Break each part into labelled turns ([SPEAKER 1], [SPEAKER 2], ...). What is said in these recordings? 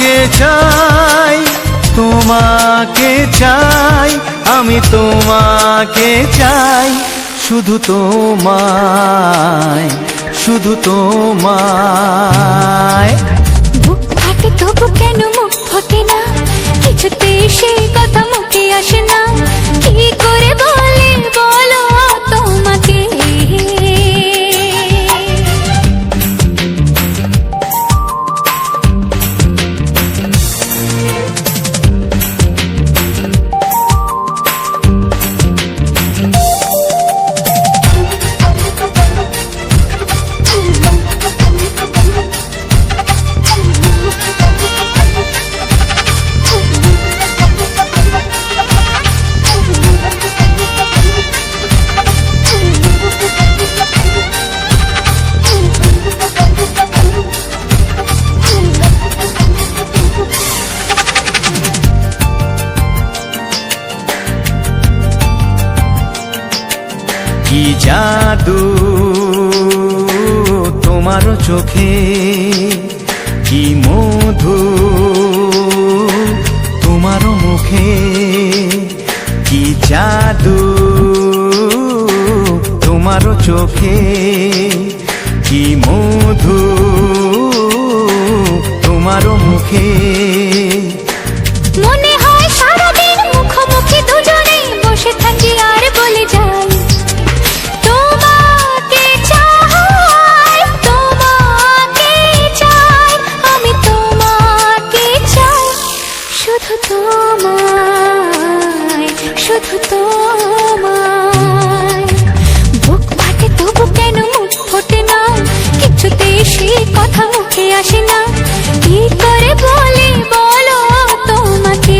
[SPEAKER 1] তোমাকে চাই, তোমাকে চাই, আমি তোমাকে চাই, শুধু তোমায়, শুধু তোমায়।
[SPEAKER 2] বুক ফাটে তবু কেন মুখ ফোটে না, কিছুতে সেই কথা মুখে আসে না, কি করে বলে বলো তোমাকে।
[SPEAKER 1] কি জাদু তোমার চোখে, কি মধু তোমার মুখে, কি জাদু তোমার চোখে, কি মধু তোমার মুখে।
[SPEAKER 2] মনে হয় সারাদিন মুখোমুখি দুজনে বসে থাকি আর বলে যাই, তোমাকে চাই, তোমাকে চাই, আমি তোমাকে চাই, শুধু তোমায়, শুধু তোমায়। বুক ফাটে তবু কেন মুখ ফোটে না, কিছুতেই সেই কথা মুখে আসে না, কি করে বলে বলো তোমাকে।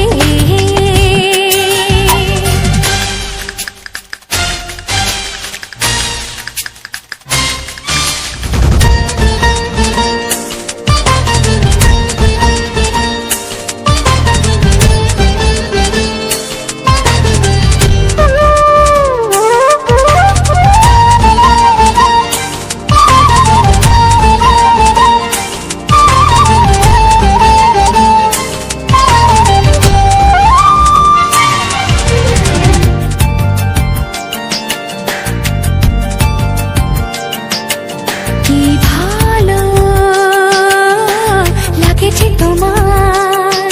[SPEAKER 2] কি ভালো লাগেছে তোমার,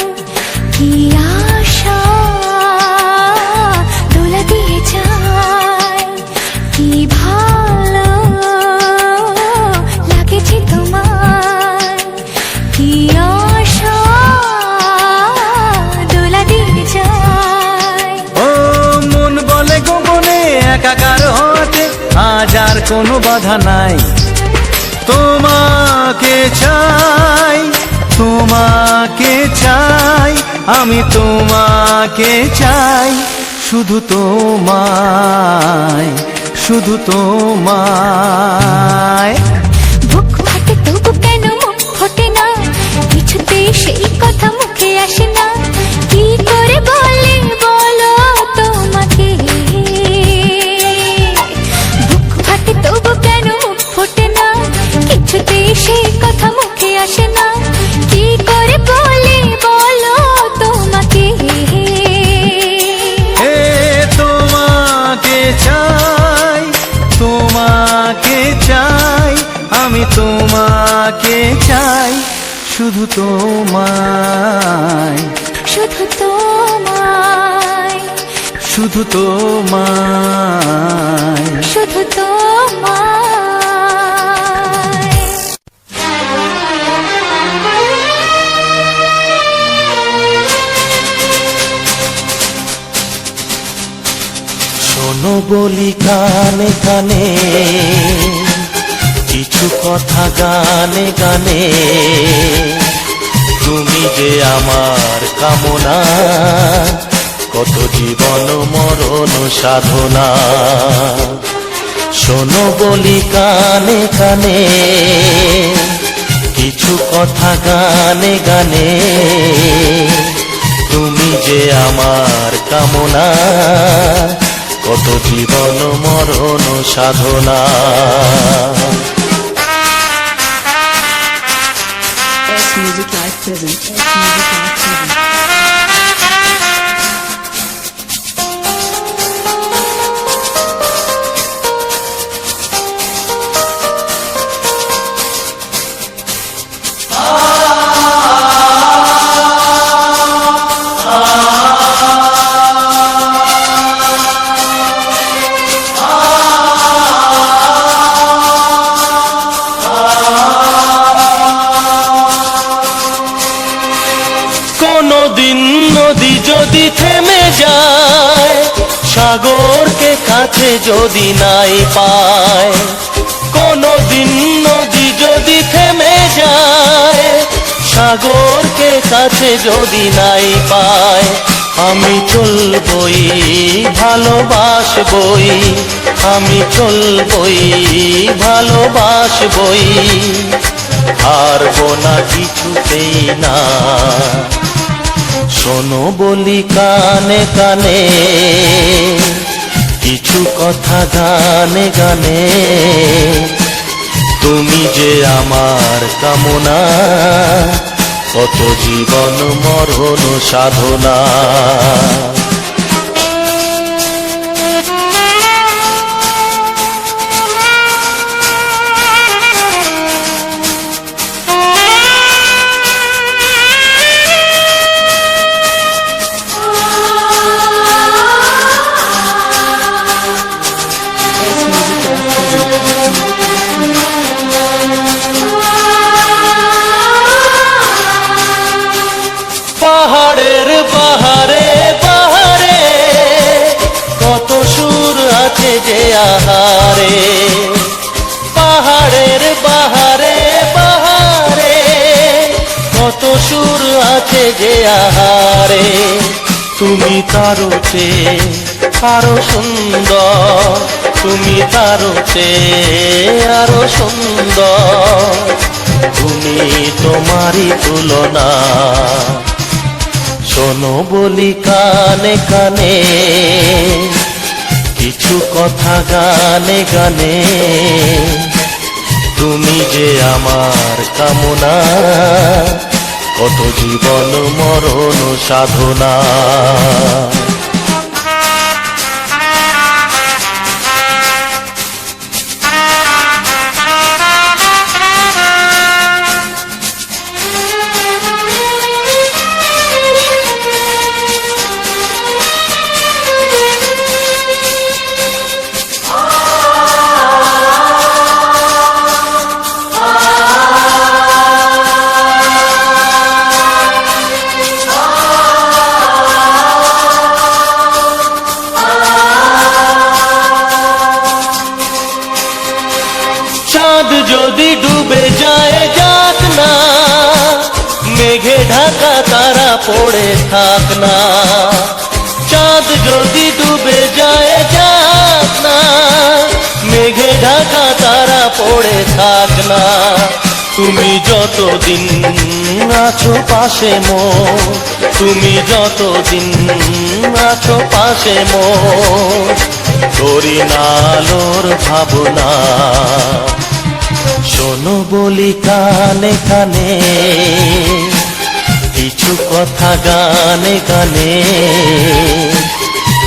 [SPEAKER 2] কি আশা দোলা দিয়ে যায়, কি ভালো লাগেছে তোমার, কি আশা দোলা দিয়ে যায়।
[SPEAKER 1] ও মন বলে গোপনে একাকার হতে আজ আর কোনো বাধা নাই, তোমাকে চাই, তোমাকে চাই, আমি তোমাকে চাই, শুধু তোমায়, শুধু তোমায়।
[SPEAKER 2] বুক ফাটে তবু কেন মুখ ফোটে না, কিছুতেই সেই কথা মুখে আসে না, কি করে বলে বলো তোমাকে। বুক ফাটে তবু কেন মুখ ফোটে না, কিছুতেই সেই কথা মুখে আসে না, কি করে বলে বলো তোমাকে।
[SPEAKER 1] হে তোমাকে চাই, তোমাকে চাই, আমি তোমাকে চাই, শুধু তোমায়,
[SPEAKER 2] শুধু তোমায়,
[SPEAKER 1] শুধু তোমায়।
[SPEAKER 2] শুধু তোমায়।
[SPEAKER 3] শোনো বলি কানে কানে, কিছু কথা গানে গানে, তুমি যে আমার কামনা, কত জীবন মরণ সাধনা। শোনো বলি কানে কানে, কিছু কথা গানে গানে, তুমি যে আমার কামনা, কত জীবন মরণ সাধনা।
[SPEAKER 4] Music Live present. Music Live present.
[SPEAKER 3] কোনদিন নদী যদি থেমে যায়, সাগরকে কাছে যদি নাই পায়, কোনদিন নদী যদি থেমে যায়, সাগরকে কাছে যদি নাই পায়, আমি চলবই ভালোবাসবই, আমি চলবই ভালোবাসবই, হারবো না কিছুতেই না। শোনো বলি কানে কানে, কিছু কথা গানে গানে, তুমি যে আমার কামনা, কত জীবন মরণ সাধনা। পাহাড়ের বাহারে বাহারে কত সুর আছে যে আহারে, পাহাড়ের বাহারে বাহারে কত সুর আছে যে আহারে, তুমি তারও চেয়ে আরো সুন্দর, তুমি তারও চেয়ে আরো সুন্দর, তুমি তোমারই তুলনা। শোনো বলি কানে কানে, কিছু কথা গানে গানে, তুমি যে আমার কামনা, কত জীবন মরণ সাধনা। চাঁদ যদি ডুবে যায় যাক না, মেঘে ঢাকা তারা পড়ে থাক না, চাঁদ যদি ডুবে যায় যাক না, মেঘে ঢাকা তারা পড়ে থাক না, তুমি যতদিন আছো পাশে মোর, তুমি যতদিন আছো পাশে মোর, করি না আলোর ভাবনা। শোনো বলি কানে কানে, কিছু কথা গানে গানে,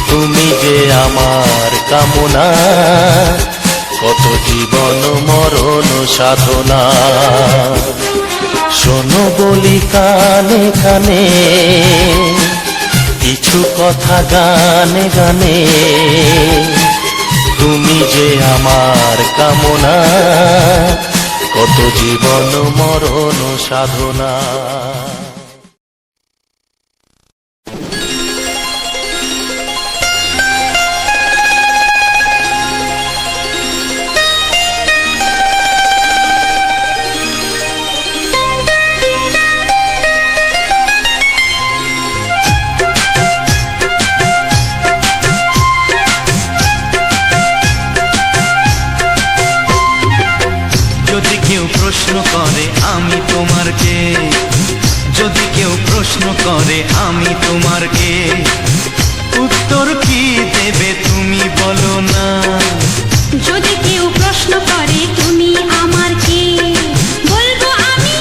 [SPEAKER 3] তুমি যে আমার কামনা, কত জীবন মরণ সাধনা। শোনো বলি কানে কানে, কিছু কথা গানে গানে, তুমি যে আমার কামনা, কত জীবন মরণ সাধনা।
[SPEAKER 1] যদি কেউ প্রশ্ন করে আমি তোমার কে, যদি কেউ প্রশ্ন করে আমি তোমার কে, উত্তর কি দেবে তুমি বলো না।
[SPEAKER 2] যদি কেউ প্রশ্ন করে তুমি আমার কে, বলবো আমি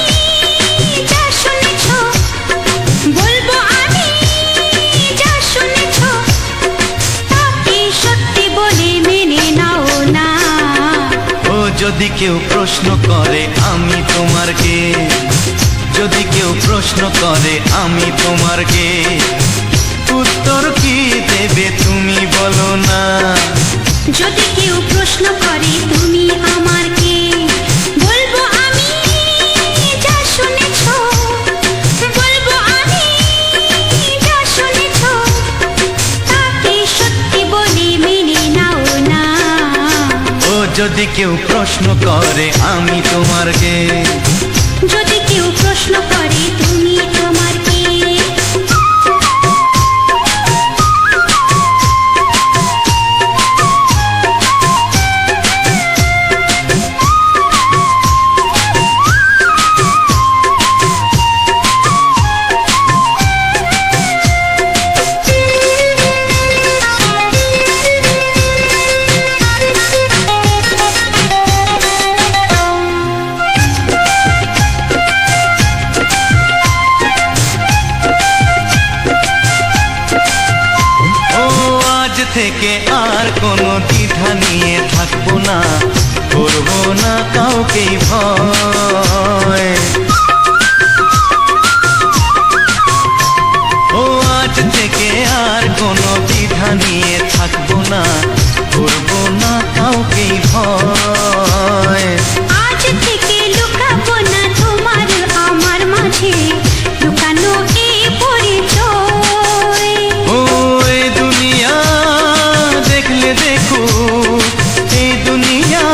[SPEAKER 1] কেউ প্রশ্ন করে আমি তোমার কে, যদি কেউ প্রশ্ন করে আমি তোমার কে, উত্তর কি দেবে তুমি বলো না।
[SPEAKER 2] যদি কেউ প্রশ্ন করে তুমি আমার কে, বলবো আমি যা শুনেছো, বলবো আমি যা শুনেছো, তাকে সত্যি বলে মেনে নাও না।
[SPEAKER 1] ও যদি কেউ প্রশ্ন করে আমি তোমার কে,
[SPEAKER 2] যদি কেউ প্রশ্ন করে তুমি আমার কে।
[SPEAKER 1] থেকে আর কোনো দ্বিধা নিয়ে থাকবো না, করবো না কাউকেই ভয়। ও আজ থেকে আর কোনো দ্বিধা নিয়ে থাকবো না, করবো না কাউকেই ভয়।
[SPEAKER 2] আজ থেকে লুকাবো না তোমার আমার মাঝে লুকানো এই পরিচয়।
[SPEAKER 1] ও এই দুনিয়া দেখলে দেখো, এই দুনিয়া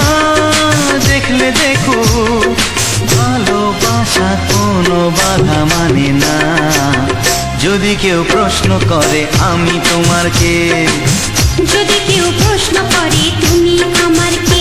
[SPEAKER 1] দেখলে দেখো, ভালোবাসা কোনো বাধা মানে না। যদি কেউ প্রশ্ন করে আমি তোমার কে,
[SPEAKER 2] যদি কেউ প্রশ্ন করে তুমি আমার কে।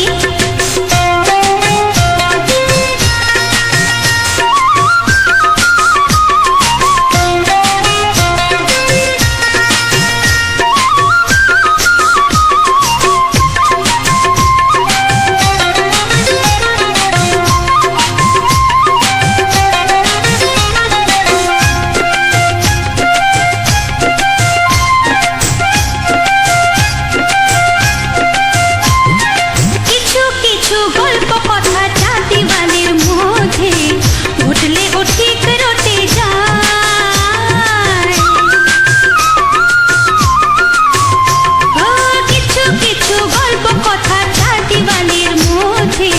[SPEAKER 2] কিছু কিছু গল্প কথা চাঁদিওয়ালের মধ্যে ঘটলে ও ঠিক রটে যায়। ও কিছু কিছু গল্প কথা চাঁদিওয়ালের মধ্যে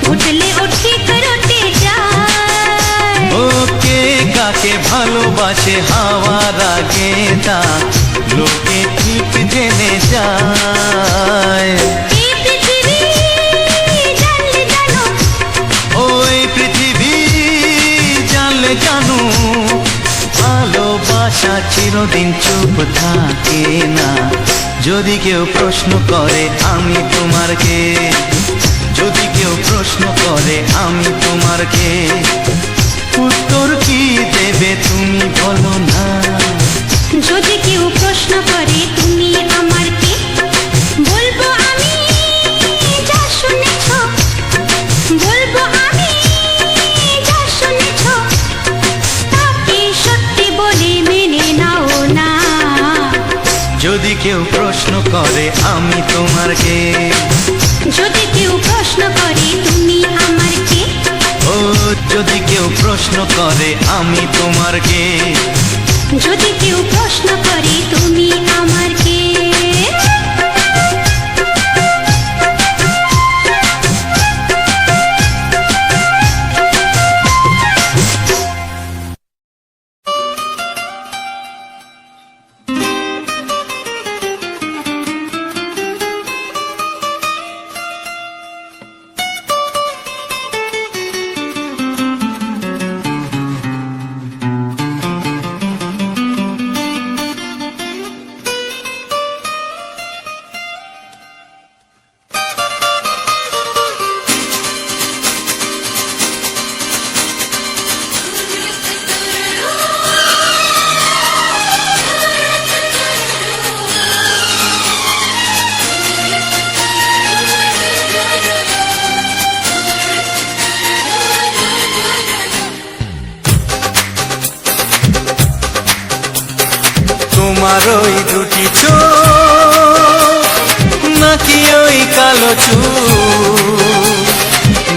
[SPEAKER 2] ঘটলে ও ঠিক রটে যায়।
[SPEAKER 1] ও কে কাকে ভালোবাসে হাওয়ার আগে তা লোকে ঠিক জেনে যায়।
[SPEAKER 2] এই পৃথিবী জানলে জানো,
[SPEAKER 1] ওই পৃথিবী জানলে জানো, ভালোবাসা চিরদিন চুপ থাকে না। যদি কেউ প্রশ্ন করে আমি তোমার কে, যদি কেউ প্রশ্ন করে আমি তোমার কে, উত্তর কি দেবে তুমি বলো না।
[SPEAKER 2] যদি কেউ প্রশ্ন করে তুমি আমার কে, বলবো আমি যা শুনেছো, বলবো আমি যা শুনেছো, তাকে সত্যি বলে মেনে নাও না।
[SPEAKER 1] যদি কেউ প্রশ্ন করে আমি তোমার কে,
[SPEAKER 2] যদি কেউ প্রশ্ন করে তুমি আমার কে,
[SPEAKER 1] ও যদি কেউ প্রশ্ন করে আমি তোমার কে,
[SPEAKER 2] যদি কেউ প্রশ্ন করে তুমি আমার কে।
[SPEAKER 1] তোমার ওই দুটি চোখ নাকি ওই কালো চুল,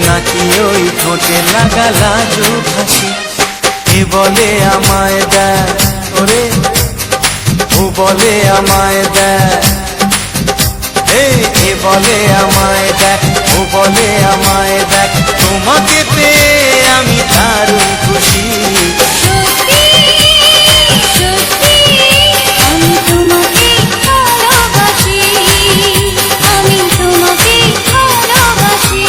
[SPEAKER 1] নাকি ওই ঠোঁটে লাগা লাজুক হাসি। এ বলে আমায় দেখ ওরে, ও বলে আমায় দেখ, এ বলে আমায় দেখ, ও বলে আমায় দেখ, তোমাকে পেয়ে আমি দারুণ খুশি।
[SPEAKER 2] সত্যি সত্যি আমি তোমাকে ভালোবাসি, আমি তোমাকে ভালোবাসি।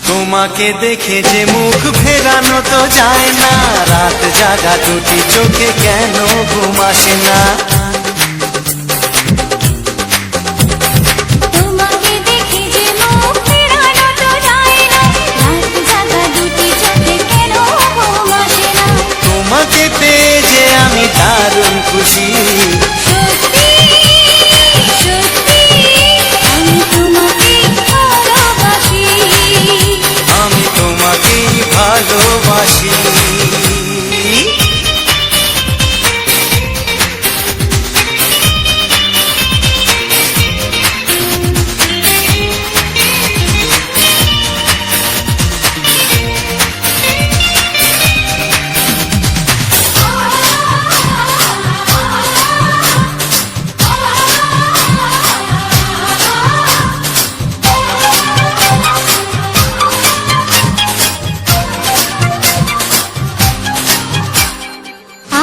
[SPEAKER 1] তোমাকে দেখে যে মুখ ফেরানো তো যায় না, রাত জাগা দুটি চোখে কেন ঘুম আসে না।
[SPEAKER 2] তোমাকে দেখে যে মুখ ফেরানো তো যায় না, রাত জাগা দুটি চোখে কেন ঘুম আসে না।
[SPEAKER 1] তোমাকে পেয়ে যে আমি দারুণ খুশি।
[SPEAKER 2] সত্যি সত্যি আমি তোমাকে ভালোবাসি,
[SPEAKER 1] আমি তোমাকেই ভালোবাসি।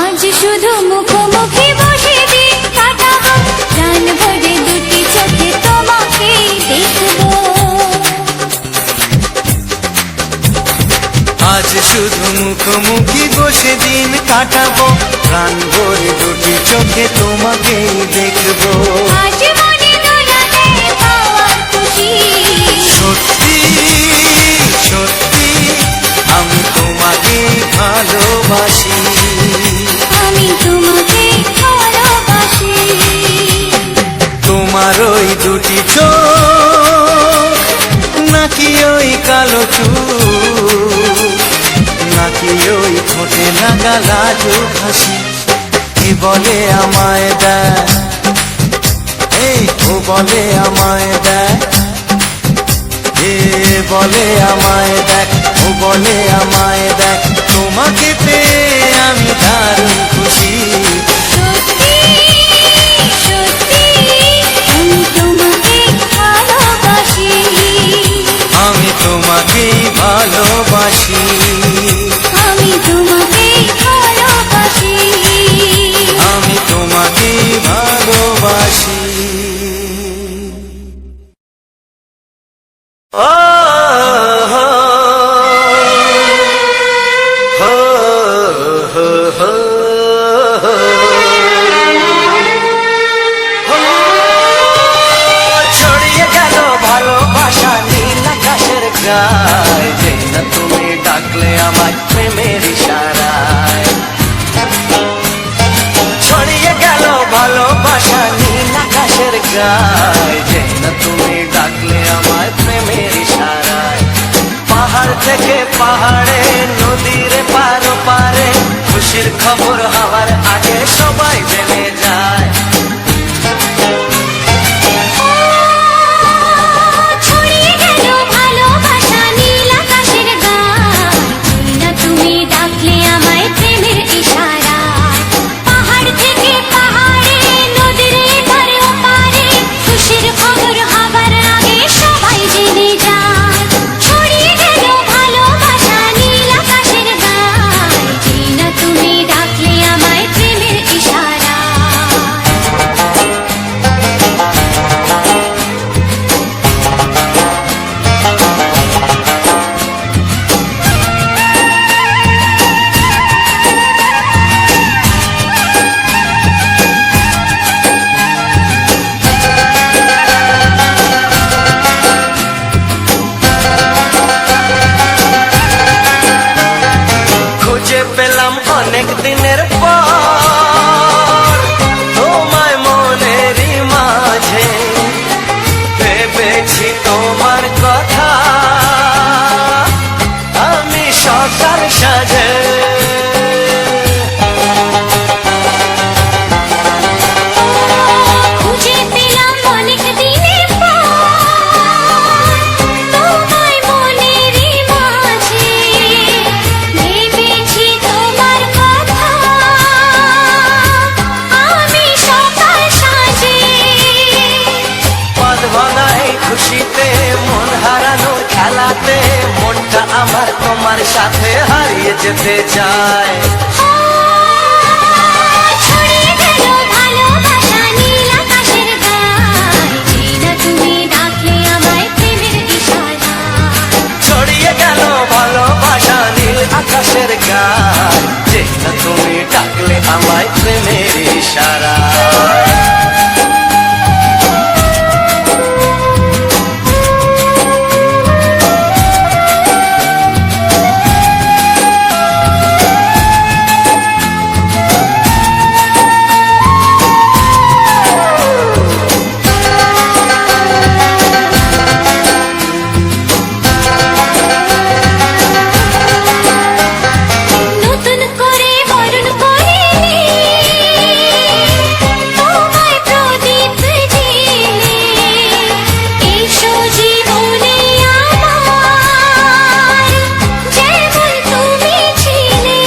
[SPEAKER 2] আজ শুধু মুখোমুখি বসে দিন কাটাবো, প্রাণ ভরে দুটি চোখে তোমাকে দেখবো।
[SPEAKER 1] আজ শুধু মুখোমুখি বসে দিন কাটাবো, প্রাণ ভরে দুটি চোখে তোমাকেই দেখবো।
[SPEAKER 2] আজ মনে দোলাতে পাওয়ার খুশি।
[SPEAKER 1] সত্যি সত্যি আমি তোমাকেই ভালোবাসি।
[SPEAKER 2] আমি তোমাকে ভালোবাসি।
[SPEAKER 1] তোমার ওই দুটি চোখ নাকি ওই কালো চুল, নাকি ওই ঠোঁটে লাগা লাজুক হাসি। এ বলে আমায় দেখ, ও বলে আমায় দেখ, এ বলে আমায় দেখ, ও বলে আমায় দেখ, তোমাকে পেয়ে আমি দারুণ খুশি।
[SPEAKER 2] সত্যি সত্যি আমি তোমাকে ভালোবাসি,
[SPEAKER 1] আমি তোমাকেই ভালোবাসি।
[SPEAKER 2] আমি তোমাকে ভালোবাসি।
[SPEAKER 1] আমি তোমাকেই ভালোবাসি। ও হো হো হো হো হো। ছড়িয়ে গেল ভালোবাসা নীল আকাশের গায়ে, যে না তুমি ডাকলে আমায় প্রেমের ইশারায়। ছড়িয়ে গেল ভালোবাসা নীল আকাশের গায়ে, যে না তুমি ডাকলে আমায় প্রেমের ইশারায়। পাহাড় থেকে পাহাড়ে, নদীর পার পারে, খুশির খবর হওয়ার আগে সবাই জেনে যায়।
[SPEAKER 2] ছড়িয়ে গেল ভালোবাসা নীল আকাশের গায়ে, না তুমি ডাকলে আমায় প্রেমের ইশারায়। পাহাড় থেকে পাহাড়ে, নদীর এপারে ওপারে, খুশির খবর হবার আগে সবাই জেনে যায়। ছড়িয়ে গেল ভালোবাসা নীল আকাশের গায়ে, না তুমি ডাকলে
[SPEAKER 5] পেলাম অনেক দিনের পর তোমায় মনেরই মাঝে ভেবেছি তোমার কথা আমি সকাল সাজে
[SPEAKER 2] খুঁজে পেলাম অনেক দিনের পর তোমায় মনেরই মাঝে ভেবেছি তোমার কথা আমি সকাল সাজে
[SPEAKER 5] পদ ভাঙাই খুশিতে মন হারানো খেলাতে মনটা আমার তোমার সাথে হারিয়ে যেতে চায়
[SPEAKER 2] ছড়িয়ে গেল ভালোবাসা নীল আকাশের গায়ে যেনা তুমি ডাকলে আমায় প্রেমের ইশারায়
[SPEAKER 5] ছড়িয়ে গেল ভালোবাসা নীল আকাশের গায় যে না তুমি ডাকলে আমায় প্রেমের ইশারায়
[SPEAKER 2] নতুন করে বরণ করিনি তোমায় প্রদীপ জেলে এসো জীবনে আমার যেমন তুমি ছিলে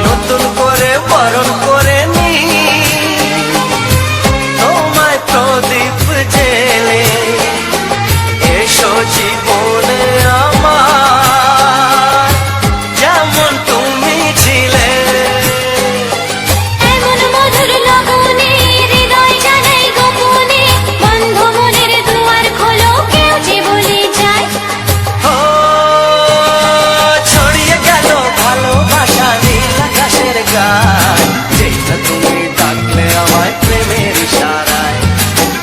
[SPEAKER 5] নতুন করে বরণ করে নি তোমায় প্রদীপ জেলে এসো জীবনে আমার যেমন তুমি ছিলে
[SPEAKER 2] এমন মধুর লগনে হৃদয় জানাই গোপনে বন্ধ মনের দুয়ার খোলো কেউ যে বলে যায়
[SPEAKER 5] ও ছড়িয়ে গেল ভালোবাসা নীল আকাশের গায় যেটা তুমি ডাকলে আমায় প্রেমের ইশারায়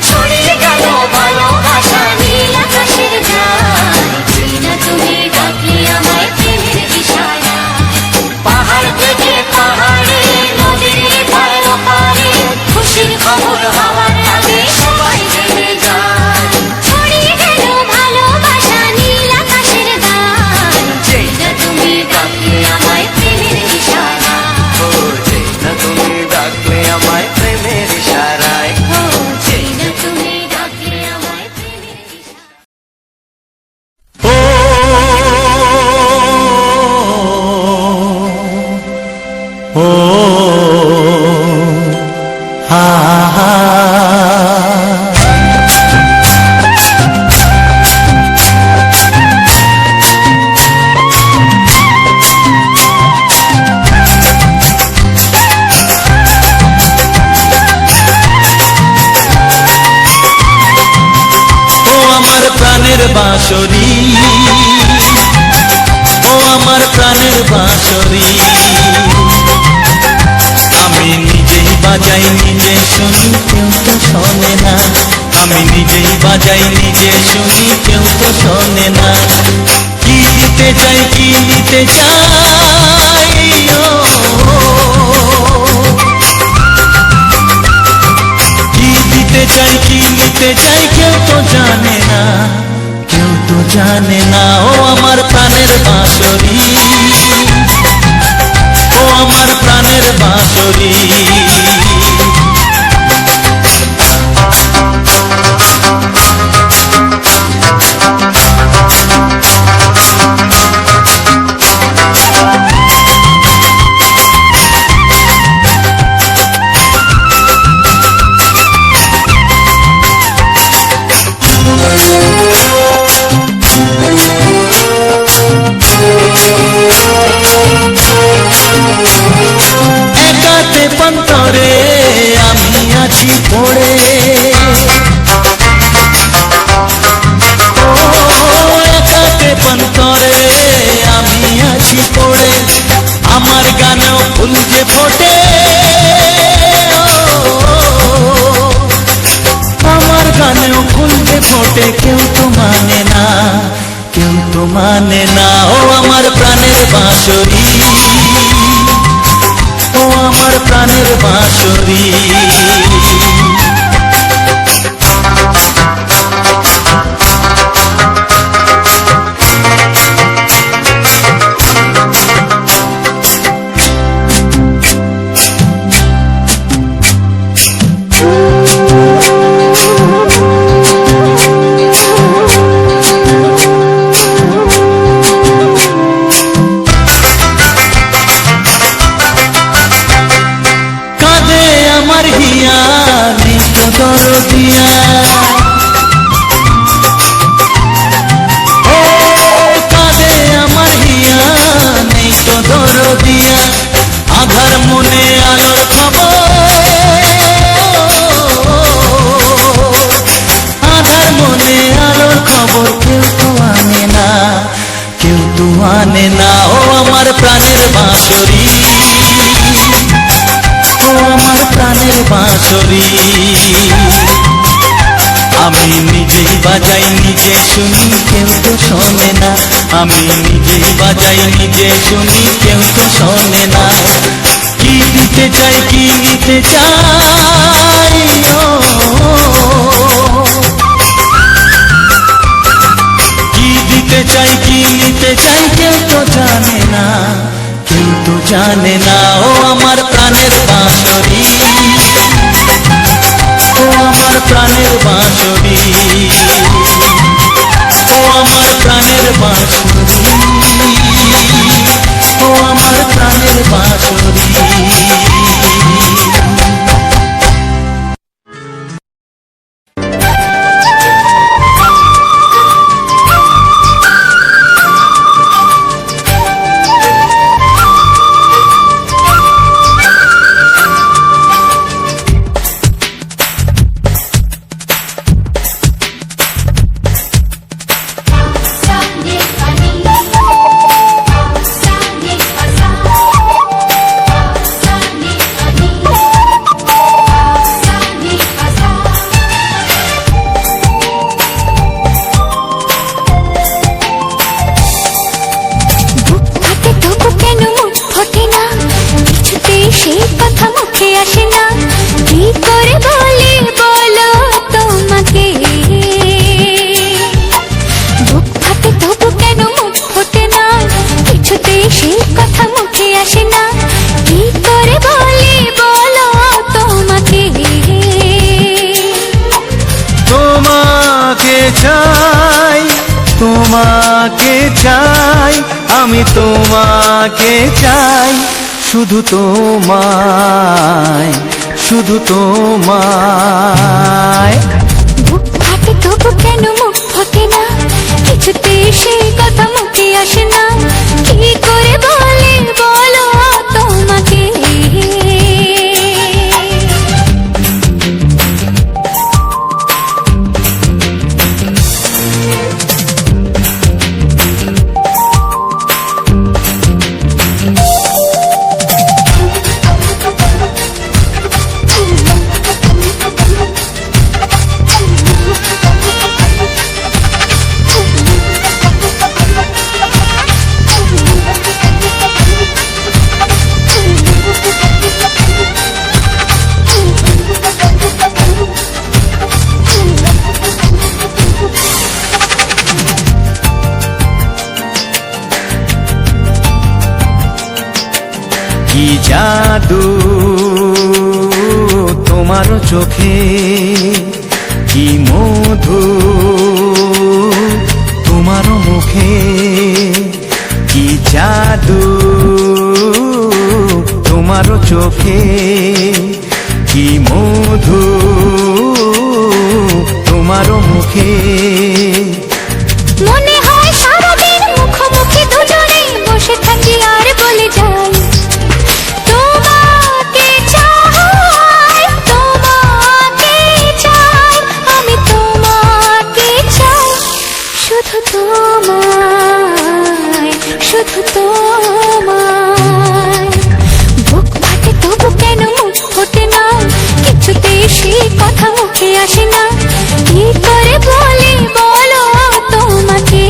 [SPEAKER 5] ছড়িয়ে গেল ভালোবাসা
[SPEAKER 2] নীল আকাশের গায়ে যেনা তুমি ডাকলে আমায় প্রেমের ইশারায়
[SPEAKER 5] পাহাড় থেকে পাহাড়ে
[SPEAKER 2] নদীর পার ওপারে খুশির খবর হওয়ার আগে সবাই জেনে যায় ছড়িয়ে গেল ভালোবাসা নীল আকাশের গায়ে যেটা তুমি ডাকলে আমায় প্রেমের ইশারায়
[SPEAKER 5] ও যেটা তুমি ডাকলে আমায় প্রেমের ইশারায়
[SPEAKER 2] ও যেনা তুমি ডাকলে আমায় প্রেমের ইশারায়
[SPEAKER 3] ও হা হা ও আমার প্রাণের বাঁশরি ও আমার প্রাণের বাঁশরি আমি নিজেই বাজাই নিজে শুনি কেউ তো শোনে না আমি নিজেই বাজাই নিজে শুনি কেউ তো শোনে না কি দিতে চাই কি নিতে চাই ও কি দিতে চাই কি নিতে চাই কেউ তো জানে না কেউ তো জানে না ও আমার প্রাণের বাঁশরি ও আমার প্রাণের বাঁশরি একাতে পন্তর মানে না। ও আমার প্রাণের বাঁশরি, ও আমার প্রাণের বাঁশরি। কাঁদে আমার হিয়া নিত দরদিয়া, ও কাঁদে আমার হিয়া নিত দরদিয়া। আধার মনে আলোর খবর, আধার মনে আলোর খবর কেউ তো আনে না, কেউ তো আনে না। ও আমার প্রাণের বাঁশরি, ও আমার প্রাণের বাঁশরি। আমি নিজেই বাজাই নিজে শুনি, কেউ তো শোনে না। আমি নিজেই বাজাই নিজে শুনি, কেউ তো শোনে না। কি দিতে চাই, কি নিতে চাই, ও কি দিতে চাই, কি নিতে চাই, কেউ তো জানে না, কেউ তো জানে না। ও আমার প্রাণের বাঁশরি, ও আমার প্রাণের বাঁশরি, ও আমার প্রাণের বাঁশরি, ও আমার প্রাণের বাঁশরি।
[SPEAKER 2] সামনে পানি সামনে আসা, সামনে পানি সামনে আসা। বুক ফাটে তবু কেন মুখ ফোটে না, কিছুতেই সেই কথা মুখে আসে না। কি করে বলি বলো তোমাকে, বুক ফাটে তবু কেন মুখ ফোটে না, কিছুতেই সেই কথা মুখে আসে না। কি করে বলি বলো তোমাকে।
[SPEAKER 1] তোমাকে চাই, তোমাকে চাই, আমি তোমাকে চাই, শুধু তোমায়, শুধু তোমায়।
[SPEAKER 2] বুক ফাটে তবু কেন মুখ ফোটে না, কিছুতেই সেই কথা মুখে আসে না। কি করে বলি বলো তোমাকে।
[SPEAKER 1] কি জাদু তোমার চোখে, কি মধু তোমার মুখে। কি জাদু তোমার চোখে, কি মধু তোমার মুখে।
[SPEAKER 2] মনে হয় সারাদিন মুখোমুখি দুজনে বসে থাকি আর বলে যাই, তোমাকে চাই, তোমাকে চাই, আমি তোমাকে চাই, শুধু তোমায়, শুধু তোমায়। বুক ফাটে তবু কেন মুখ ফোটে না, কিছুতেই সেই কথা মুখে আসে না। কি করে বলি বলো তোমাকে।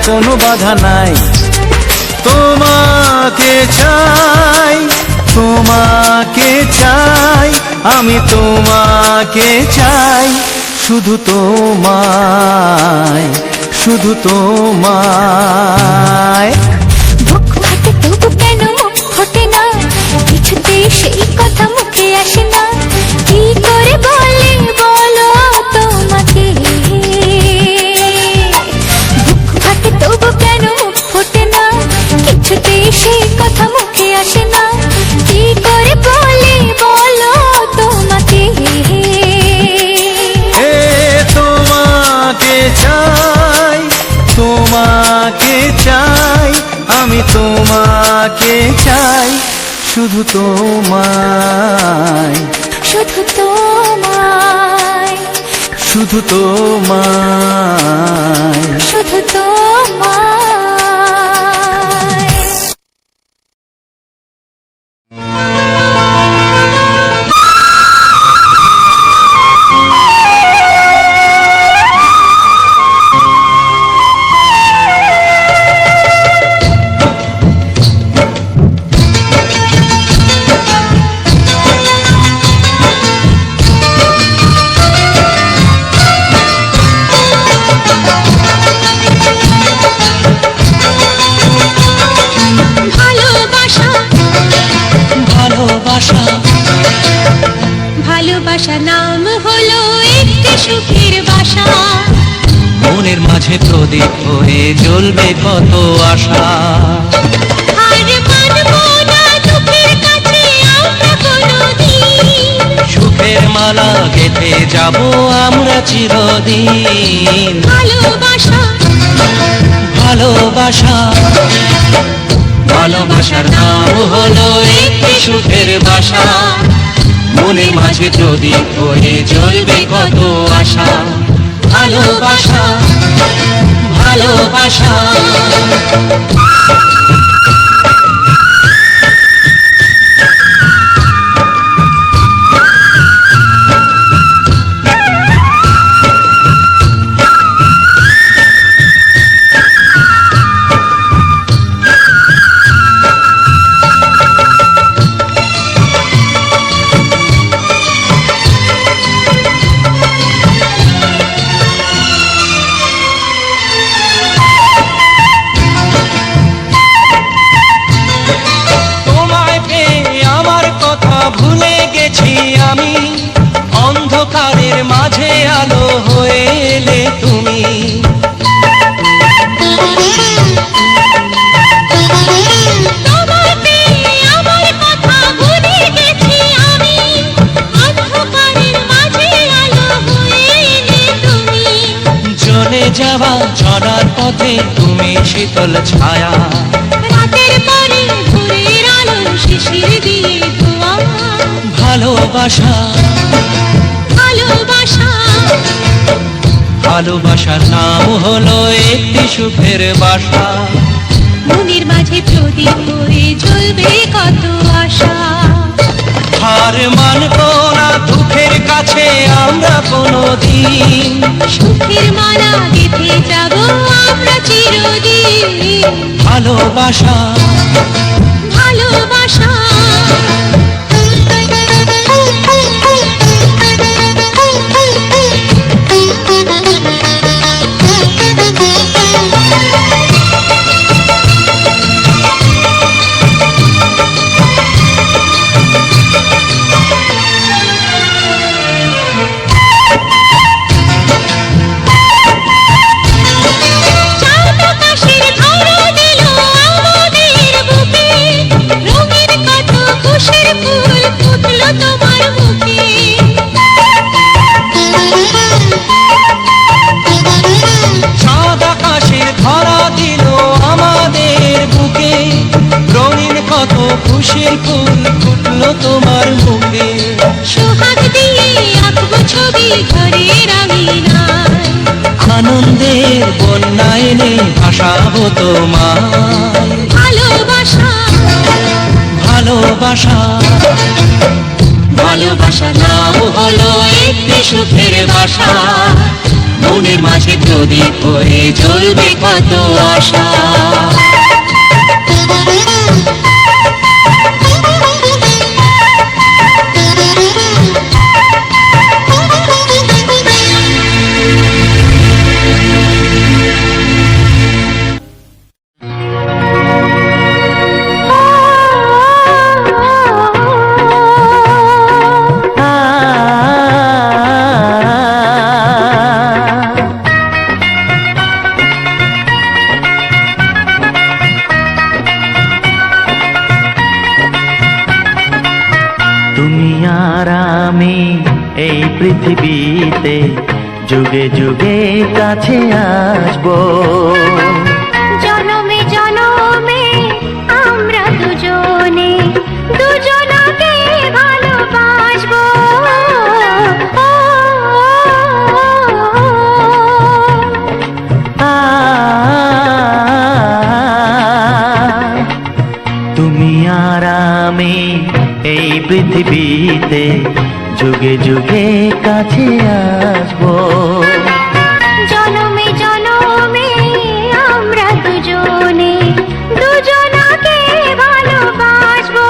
[SPEAKER 3] কোনো বাধা নাই। তোমাকে চাই, তোমাকে চাই, আমি তোমাকে চাই, শুধু তোমায়, শুধু তোমায়।
[SPEAKER 2] বুক ফাটে তবু কেন মুখ ফোটে না, কিছুতেই সেই কথা মুখে আসে না, কি করে বলে বলো তোমাকে। বুক ফাটে তবু কেন মুখ ফোটে না, কিছুতেই সেই কথা মুখে আসে না, কি করে বলে বলো তোমাকে।
[SPEAKER 3] এ তোমাকে চাই, তোমাকে চাই, আমি তোমাকে চাই, শুধু তোমায়,
[SPEAKER 2] শুধু তোমায়,
[SPEAKER 3] শুধু তোমায়।
[SPEAKER 2] শুধু তোমায়। ভালোবাসা,
[SPEAKER 3] ভালোবাসা,
[SPEAKER 2] ভালোবাসা নাম হলো একটি সুখের বাসা,
[SPEAKER 3] মনের মাঝে প্রদীপ হয়ে জ্বলবে কত আশা।
[SPEAKER 2] আর মানবো না দুঃখের কাছে আমরা কোনোদিন,
[SPEAKER 3] সুখের মালা গেঁথে যাব আমরা চিরদিন।
[SPEAKER 2] ভালোবাসা,
[SPEAKER 3] ভালোবাসা, ভালোবাসার নাম হলো একটি সুখের বাসা, মনের মাঝে প্রদীপ হয়ে জ্বলবে কত আশা। ভালোবাসা, ভালোবাসা। তোমায় পেয়ে আমার কথা ভুলে গেছি আমি, অন্ধকারের মাঝে আলো হয়ে এলে তুমি।
[SPEAKER 2] তোমায় পেয়ে আমার কথা ভুলে গেছি আমি, অন্ধকারের মাঝে আলো হয়ে এলে তুমি।
[SPEAKER 3] জ্বলে যাওয়া ঝরার পথে তুমি শীতল ছায়া,
[SPEAKER 2] রাতের পরে ভোরের আলো শিশির দিয়ে ধোয়া।
[SPEAKER 3] ভালোবাসা,
[SPEAKER 2] ভালোবাসা,
[SPEAKER 3] ভালোবাসার নাম হলো একটি সুখের বাসা,
[SPEAKER 2] মনের মাঝে প্রদীপ হয়ে জ্বলবে কত আশা।
[SPEAKER 3] হার মানব না দুঃখের কাছে আমরা কোনোদিন,
[SPEAKER 2] সুখের মালা গেঁথে যাব আমরা চিরদিন।
[SPEAKER 3] ভালোবাসা,
[SPEAKER 2] ভালোবাসা, চাঁদ আকাশের ধরা দিল আমাদের বুকে, রঙের কত খুশির ফুল ফুটলো তোমার মুখে।
[SPEAKER 3] চাঁদ আকাশের ধরা দিল আমাদের বুকে, রঙিন কত খুশির ফুল ফুটলো তোমার মুখে।
[SPEAKER 2] সোহাগ দিয়ে আঁকবো ছবি ঘরের আঙিনায়,
[SPEAKER 3] আনন্দের বন্যা এনে ভাসাবো তোমায়।
[SPEAKER 2] ভালোবাসা,
[SPEAKER 3] ভালোবাসা, ভালোবাসা নাম হলো একটি সুখের বাসা,
[SPEAKER 2] মনের মাঝে প্রদীপ হয়ে জ্বলবে কত আশা।
[SPEAKER 3] তুমি আর আমি এই পৃথিবীতে যুগে যুগে কাছে আসবো।
[SPEAKER 2] জনমে জনমে আমরা দুজনে দুজনকে ভালোবাসবো।
[SPEAKER 3] তুমি আর আমি এই পৃথিবীতে যুগে যুগে কাছে আসবো।
[SPEAKER 2] জনমে জনমে আমরা দুজনে দুজনকে ভালোবাসবো।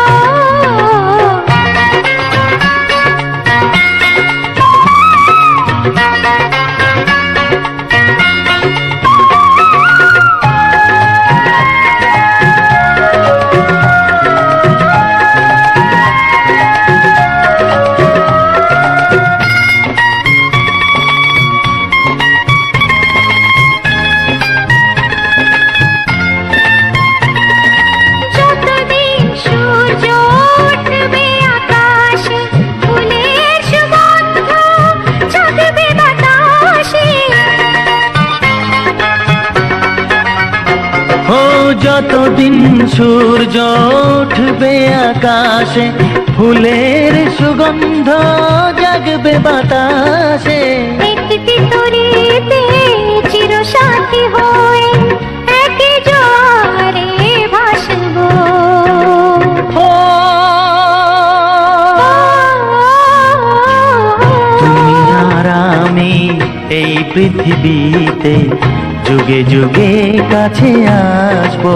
[SPEAKER 2] যতদিন সূর্য উঠবে আকাশে, ফুলের সুগন্ধ জাগবে বাতাসে।
[SPEAKER 3] ও যতদিন সূর্য উঠবে আকাশে, ফুলের সুগন্ধ জাগবে বাতাসে।
[SPEAKER 2] একটি তরিতে চিরসাথী হয়ে একই জোয়ারে ভাসবো।
[SPEAKER 3] ও তুমি আর আমি এই পৃথিবীতে যুগে যুগে কাছে আসবো।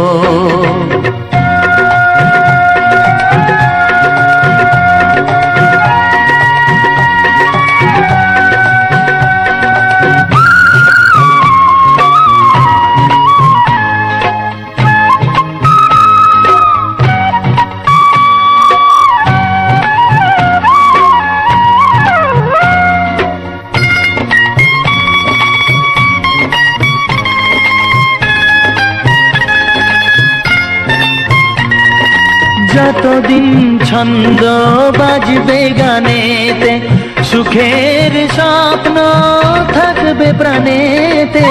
[SPEAKER 3] যতদিন ছন্দ বাজবে গানেতে, সুখের স্বপ্ন থাকবে প্রাণেতে।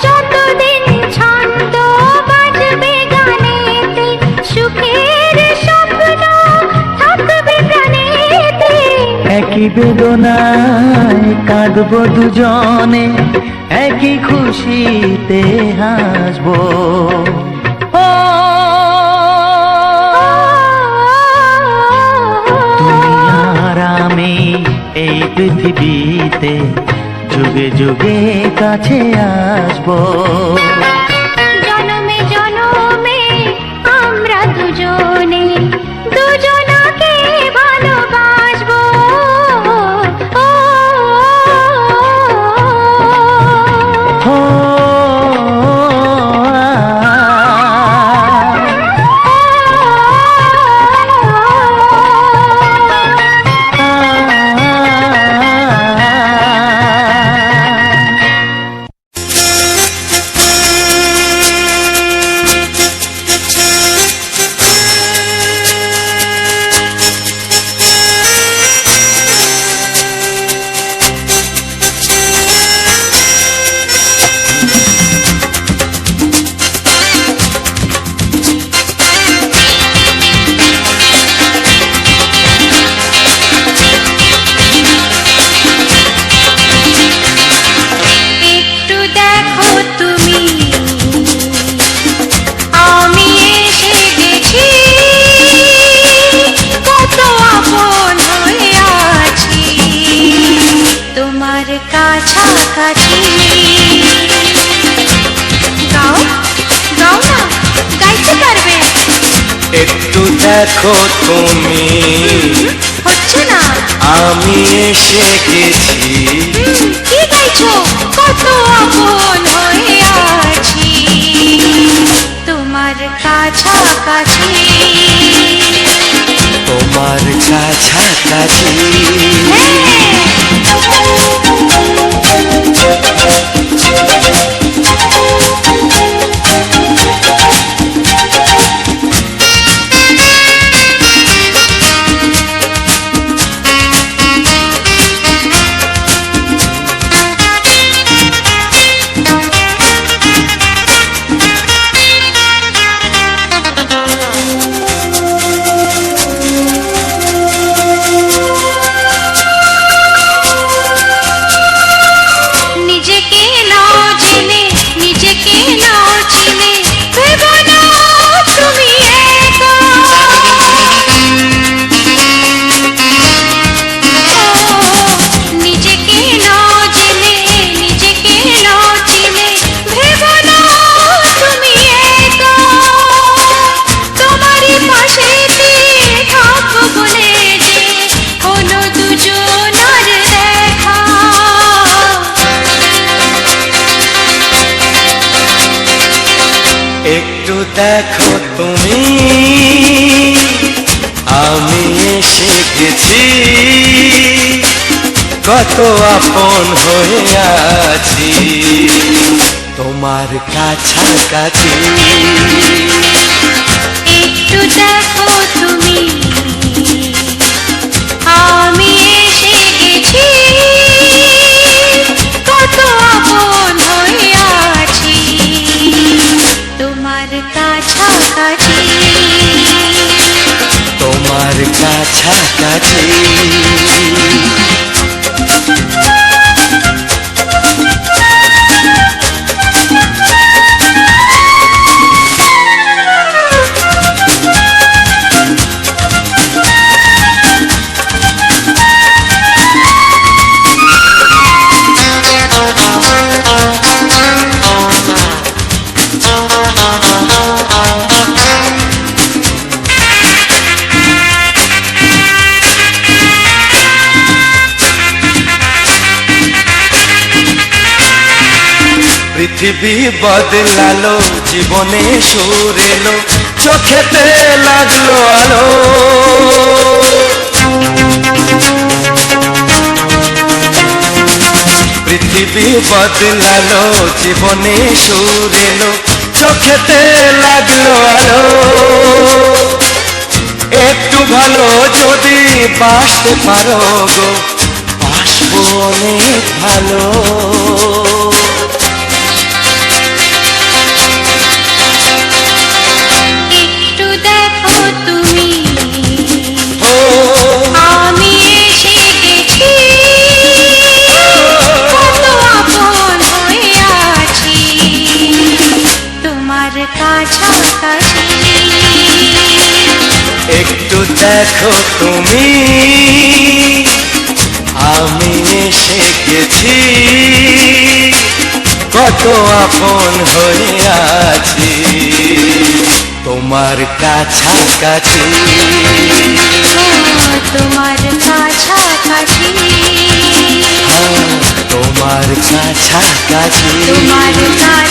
[SPEAKER 2] যতদিন ছন্দ বাজবে গানেতে, সুখের স্বপ্ন থাকবে প্রাণেতে।
[SPEAKER 3] একই বেদনায় কাঁদবো দুজনে, একই খুশিতে হাসবো। ও তুমি আর আমি এই পৃথিবীতে যুগে যুগে কাছে আসবো।
[SPEAKER 2] জনমে জনমে আমরা দুজনে দুজনকে ভালোবাসবো।
[SPEAKER 3] একটু দেখো তুমি
[SPEAKER 2] হচ্ছে না।
[SPEAKER 3] আমি এসে গেছি।
[SPEAKER 2] কি গাইছো? কত আপন হয়ে আছি তোমার কাছাকাছি।
[SPEAKER 3] তোমার কাছাকাছি।
[SPEAKER 2] নিজেকে নাও জেনে, নিজেকে নাও চিনে, ভেবো না তুমি একা। নিজেকে নাও জেনে, নিজেকে নাও চিনে, ভেবো না তুমি একা। তোমারই পাশেতে থাকবো বলে যে হলো দুজনার দেখা।
[SPEAKER 3] একটু দেখো তুমি আমি এসে গেছি। কত আপন হয়ে আছি তোমার কাছাকাছি।
[SPEAKER 2] একটু দেখো তুমি আমি এসে গেছি। কত আপন হয়ে আছি তোমার কাছাকাছি।
[SPEAKER 3] তোমার কাছাকাছি। পৃথিবী বদলালো, জীবনে সুর এলো, চোখেতে লাগলো আলো। পৃথিবী বদলালো, জীবনে সুর এলো, চোখেতে লাগলো আলো। একটু ভালো যদি বাসতে পারো গো, বাসবো অনেক ভালো।
[SPEAKER 2] একটু দেখো তুমি
[SPEAKER 3] ও
[SPEAKER 2] আমি এসে গেছি। কত আপন হয়ে আছি তোমার কাছাকাছি।
[SPEAKER 3] একটু দেখো তুমি আমি এসে গেছি। কত আপন হয়ে আছি তোমার কাছাকাছি।
[SPEAKER 2] তোমার কাছাকাছি।
[SPEAKER 3] তোমার কাছাকাছি।
[SPEAKER 2] তোমার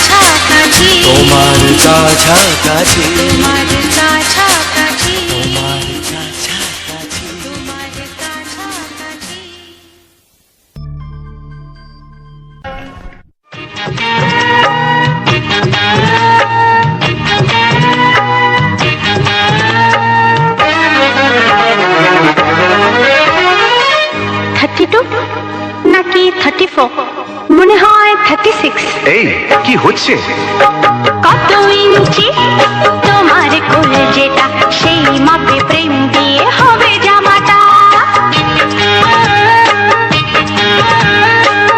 [SPEAKER 2] কাছাকাছি।
[SPEAKER 3] তোমার কাছাকাছি।
[SPEAKER 2] তোমার কাছাকাছি।
[SPEAKER 3] তোমার কাছাকাছি।
[SPEAKER 2] তোমার কাছাকাছি।
[SPEAKER 6] নাকি 34, মনে হয় 36।
[SPEAKER 7] এই কি হচ্ছে?
[SPEAKER 6] কত ইঞ্চি তোমার কোল যেটা, সেই মাপে প্রেম দিয়ে হবে জামাটা।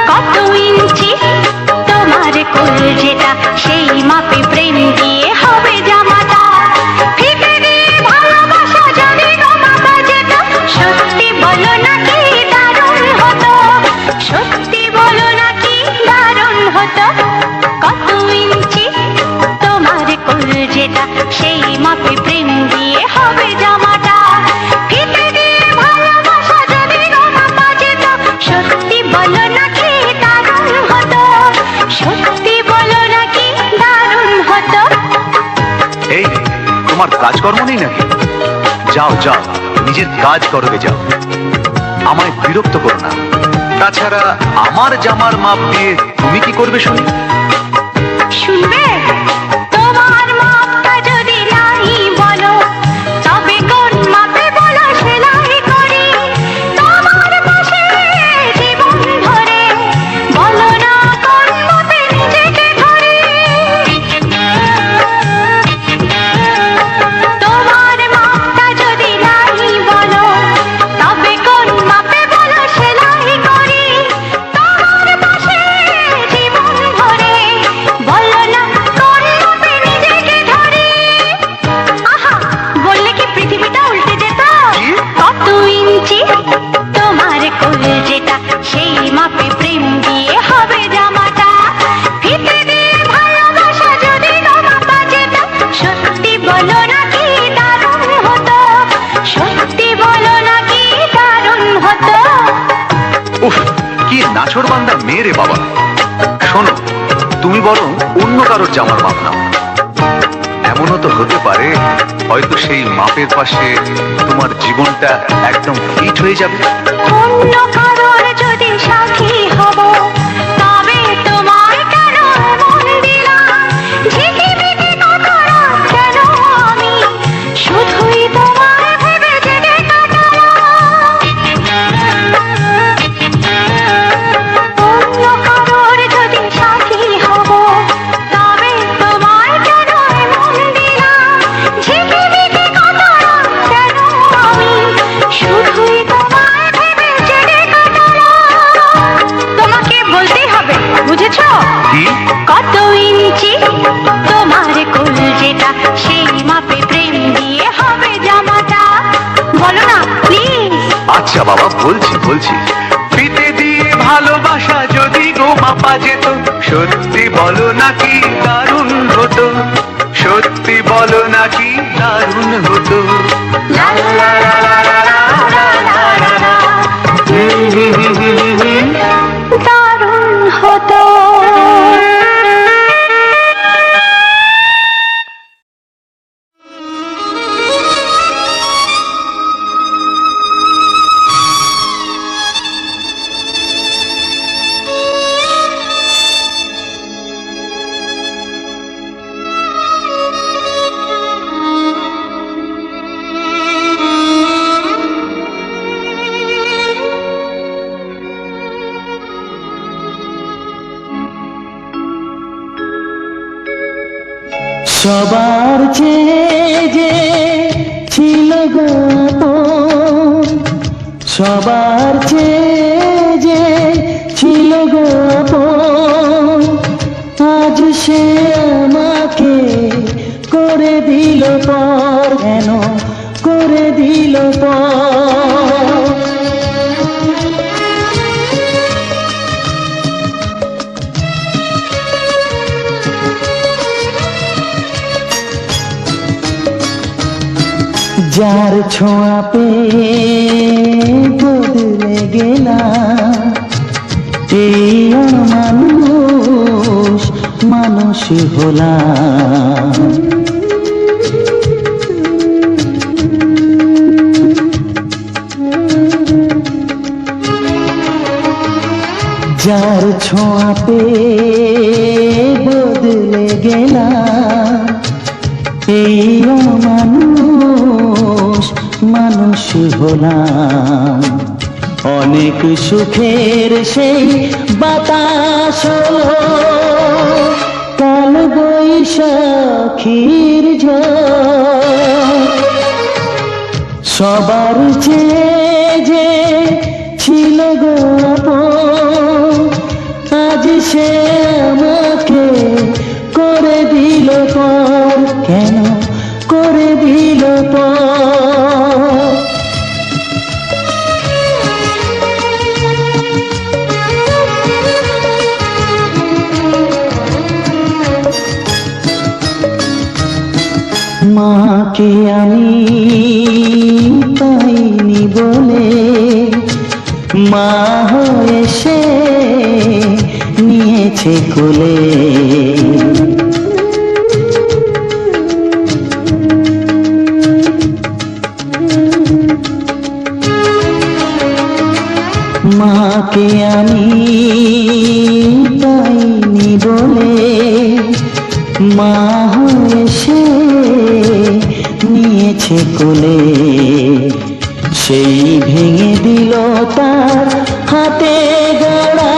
[SPEAKER 6] কত ইঞ্চি তোমার কোল যেটা, সেই মাপে প্রেম দিয়ে হবে জামাটা। ফিতে দিয়ে ভালোবাসা যদি গোমাতা যেত, সত্যি বলো নাকি দারুণ হতো। সত্যি বলো নাকি দারুণ হতো। কত ইঞ্চি তোমার কোল যেটা, সেই মাপে প্রেম দিয়ে হবে
[SPEAKER 7] কাজকর্ম নেই নাকি? যাও যাও, নিজের কাজ করবে যাও, আমায় বিরক্ত করো না। তাছাড়া আমার জামার মাপ দিয়ে তুমি কি করবে শুনি?
[SPEAKER 6] শুনবে? তোমার মাপটা যদি নাই বলো, তবে কোন মাপে বলো সেলাই করি। তোমার পাশে জীবন ধরে বলো না কোন মাপে নিজেকে ধরি। তোমার মাপটা যদি নাই বলো, তবে কোন মাপে বলো সেলাই করি। তোমার পাশে জীবন ধরে বলো না কোন মাপে নিজেকে ধরি। আহা, বললে কি পৃথিবীটা উল্টে যেত? কত ইঞ্চি তোমার কোল যেটা, সেই মাপে প্রেম দিয়ে হবে জামাটা। ফিতে দিয়ে ভালোবাসা যদি মাপা যেত, সত্যি বলো না কি দারুণ হতো। সত্যি বলো না কি দারুণ হতো।
[SPEAKER 7] উফ, কি নাছোড়বান্দা মেয়ে রে বাবা। শোনো, তুমি বরং অন্য কারোর জামার মাপ নাও। এমনও তো হতে পারে হয়তো সেই মাপের পাশে তোমার জীবনটা একদম ফিট হয়ে যাবে।
[SPEAKER 6] অন্য কারোর যদি সাথী হব, তবে তোমার কেন মন দিলাম? ঝিকিমিকি কতরা কেন আমি শুধুই তোমার ভেবে জেগে কাটালাম। অন্য কারোর যদি সাথী হব, তবে তোমার কেন মন দিলাম? ঝিকিমিকি কতরা কেন আমি শুধুই তোমার ভেবে জেগে কাটালাম। তোমাকে বলতেই হবে, বুঝেছো?
[SPEAKER 7] কি?
[SPEAKER 6] কত ইঞ্চি তোমার কোল যেটা, সেই মাপে প্রেম দিয়ে হবে জামাটা। বলো না প্লিজ।
[SPEAKER 7] আচ্ছা বাবা, বলছি বলছি। ফিতে দিয়ে ভালোবাসা যদি গো মাপা যেত, সত্যি বলো নাকি দারুণ হতো। সত্যি বলো নাকি দারুণ হতো।
[SPEAKER 6] লা লা লা লা লা লা লা লা লা। দারুণ হতো।
[SPEAKER 3] সবার চেয়ে যে ছিল গো আপন, সবার চেয়ে যে ছিল গো আপন, আজ সে আমাকে করে দিল পর। কেন করে দিল পর? যার ছোঁয়া পেয়ে বদলে গেলাম, এই মানুষ মানুষ হলাম। যার ছোঁয়া পেয়ে বদলে গেলাম, এই মানুষ মানুষ হলাম। অনেক সুখের সেই বাতাস হলো, কাল বৈশাখীর ঝড়। সবার চেয়ে যে ছিল গো আপন, আজ সে আমাকে করে দিল পর। কেন করে দিল পর? মাকে আমি পাইনি বলে, মা হয়ে সে নিয়েছে কোলে। মাকে আমি পাইনি বলে মা হয়ে সে নিয়েছে কোলে, সেই ভেঙে দিল তার হাতে গড়া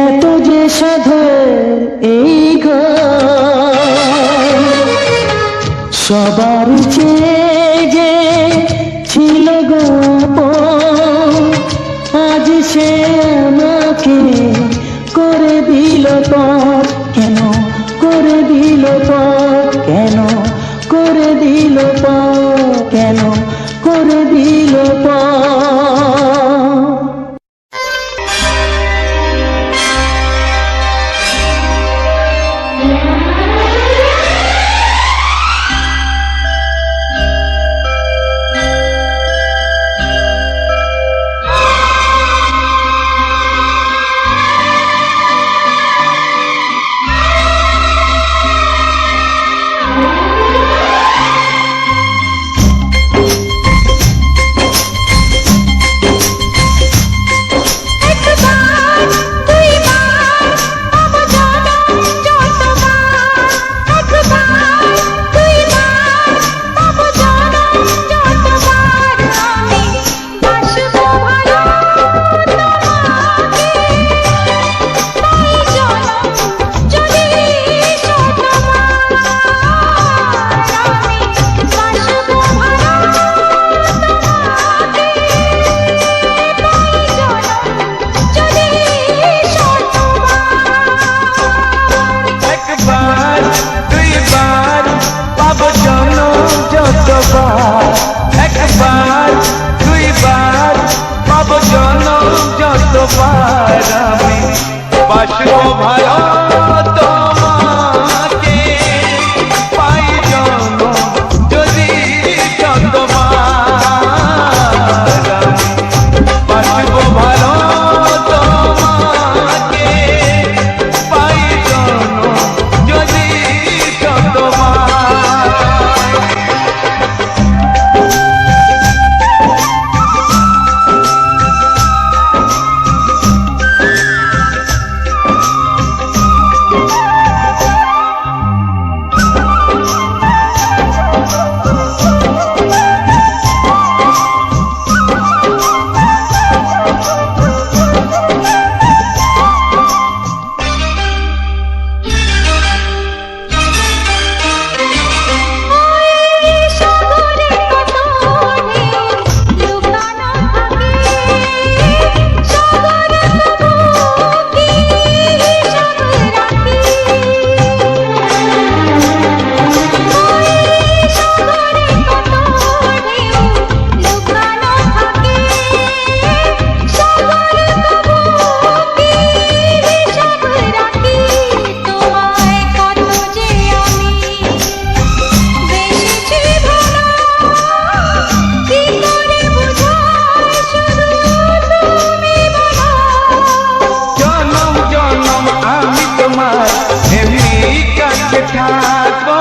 [SPEAKER 3] এত যে সাধের এই ঘর। সবার চেয়ে যে ছিল গপ, আজ সে আমাকে করে দিল পর। কেন করে দিল পর, কেন করে দিল পর, কেন করে দিল পর।
[SPEAKER 2] একবার দুইবার পাবো জনম যতবার, একবার দুইবার পাবো জনম যতবার। আমি বাসবো ভালো তোমাকে, তাই জনম যদি শতবার। আমি বাসবো ভালো তোমাকে,
[SPEAKER 1] একবার দুইবার পাবো জনম যতবার, একবার দুইবার পাবো জনম যতবার। আমি বাসবো ভালো তোমাকে, পাই জনম যদি যতবার। আমি বাসবো ভালো তোমাকে, পাই জনম যদি যতবার।
[SPEAKER 2] সাগরে কত ঢেউ লুকানো থাকে, সাগরে তবু কি হিসাব রাখি। সাগরে কত ঢেউ লুকানো থাকে, সাগরে তবু কি হিসাব রাখি। তোমায় কত যে আমি বেশি ভালো, কি করে বুঝাই শুধু তুমি বলো।
[SPEAKER 1] জনম জনম আমি তোমার এমনি কাছে থাকবো,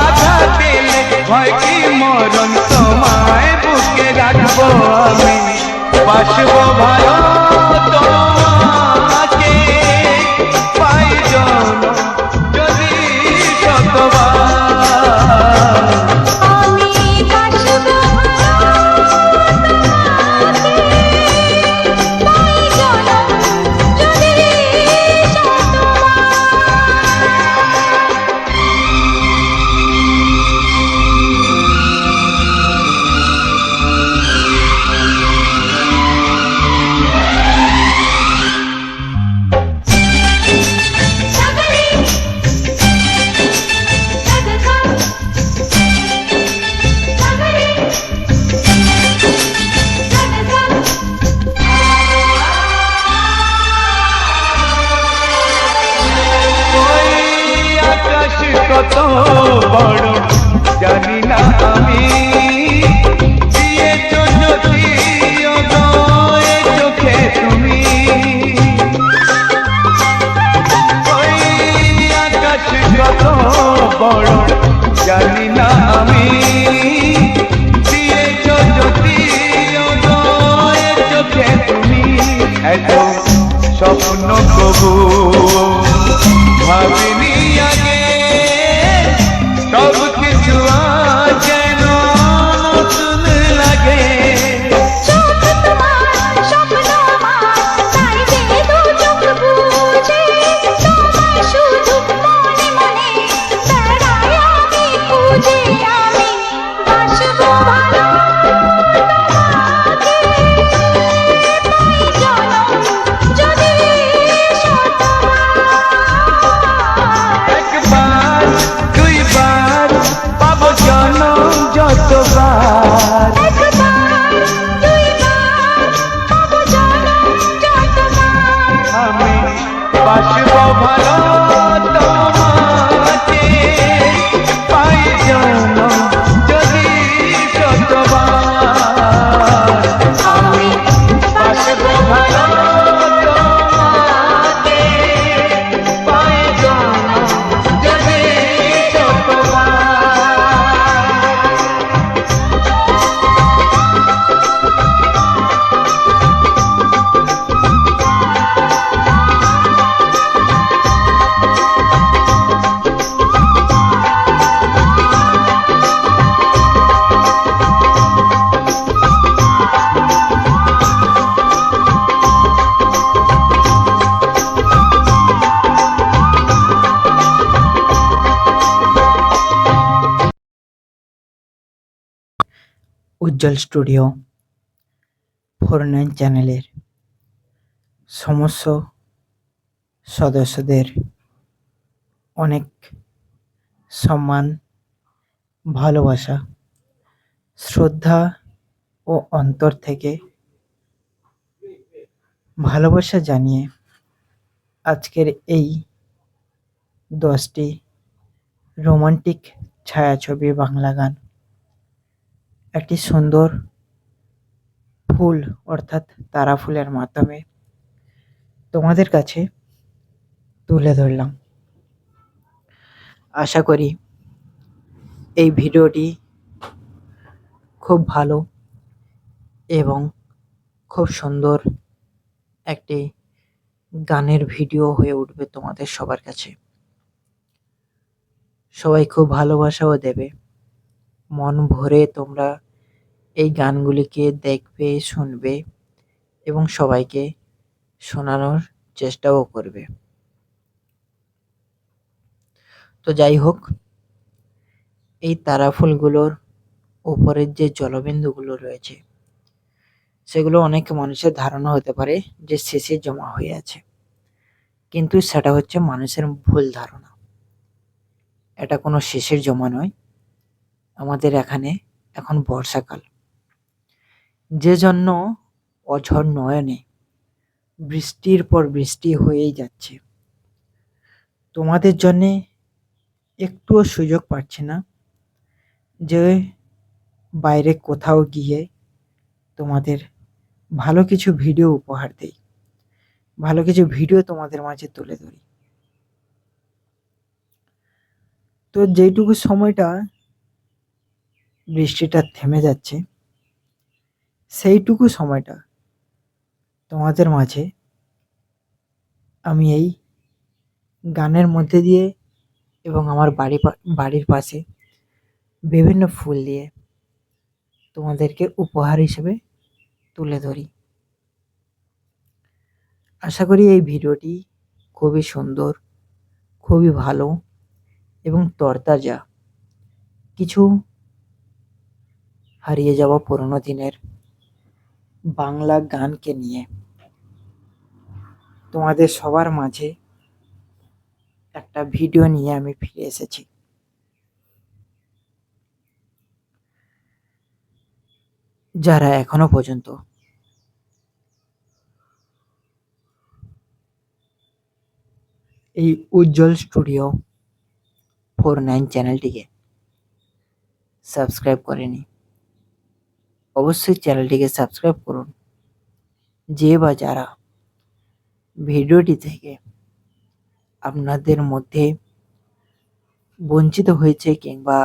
[SPEAKER 1] আঘাত দিলে ভয় কি মরণ তোমায় বুকে রাখবো। আমি বাসবো ভালো তোমাকে, পাই জনম যদি শতবার।
[SPEAKER 2] আমি বাসবো ভালো তোমাকে, পাই জনম যদি শতবার।
[SPEAKER 1] ভালো তোমাকে পাই যেন যদি শতবার
[SPEAKER 2] আমি
[SPEAKER 1] বাসবো ভালো তোমাকে পাই যেন যদি শতবার
[SPEAKER 8] উজ্জ্বল স্টুডিও 49 চ্যানেলের সমস্ত সদস্যদের অনেক সম্মান, ভালোবাসা, শ্রদ্ধা ও অন্তর থেকে ভালোবাসা জানিয়ে আজকের এই 10টি রোমান্টিক ছায়াছবি বাংলা গান একটি সুন্দর ফুল অর্থাৎ তারা ফুলের মাধ্যমে তোমাদের কাছে তুলে ধরলাম। আশা করি এই ভিডিওটি খুব ভালো এবং খুব সুন্দর একটি গানের ভিডিও হয়ে উঠবে তোমাদের সবার কাছে। সবাই খুব ভালোবাসাও দেবে, মন ভরে তোমরা এই গানগুলিকে দেখবে, শুনবে এবং সবাইকে শোনানোর চেষ্টাও করবে। তো যাই হোক, এই তারা ফুলগুলোর উপরের যে জলবিন্দুগুলো রয়েছে সেগুলো অনেক মানুষের ধারণা হতে পারে যে শেষে জমা হয়ে আছে, কিন্তু সেটা হচ্ছে মানুষের ভুল ধারণা। এটা কোনো শেষের জমা নয়। আমাদের এখানে এখন বর্ষাকাল, যে জন্য অঝড় নয়নে বৃষ্টির পর বৃষ্টি হয়েই যাচ্ছে। তোমাদের জন্যে একটুও সুযোগ পাচ্ছি না যে বাইরে কোথাও গিয়ে তোমাদের ভালো কিছু ভিডিও উপহার দেই, ভালো কিছু ভিডিও তোমাদের মাঝে তুলে ধরি। তো যেইটুকু সময়টা বৃষ্টিটা থেমে যাচ্ছে সেইটুকু সময়টা তোমাদের মাঝে আমি এই গানের মধ্যে দিয়ে এবং আমার বাড়ির পাশে বিভিন্ন ফুল দিয়ে তোমাদেরকে উপহার হিসেবে তুলে ধরি। আশা করি এই ভিডিওটি খুবই সুন্দর, খুবই ভালো এবং তরতাজা কিছু হারিয়ে যাওয়া পুরোনো দিনের বাংলা গানকে নিয়ে তোমাদের সবার মাঝে একটা ভিডিও নিয়ে আমি ফিরে এসেছি। যারা এখনো পর্যন্ত এই উজ্জ্বল স্টুডিও 49 চ্যানেলটিকে সাবস্ক্রাইব করেনি, অবশ্যই চ্যানেলটিকে সাবস্ক্রাইব করুন। যে বা যারা ভিডিওটি থেকে আপনাদের মধ্যে বঞ্চিত হয়েছে কিংবা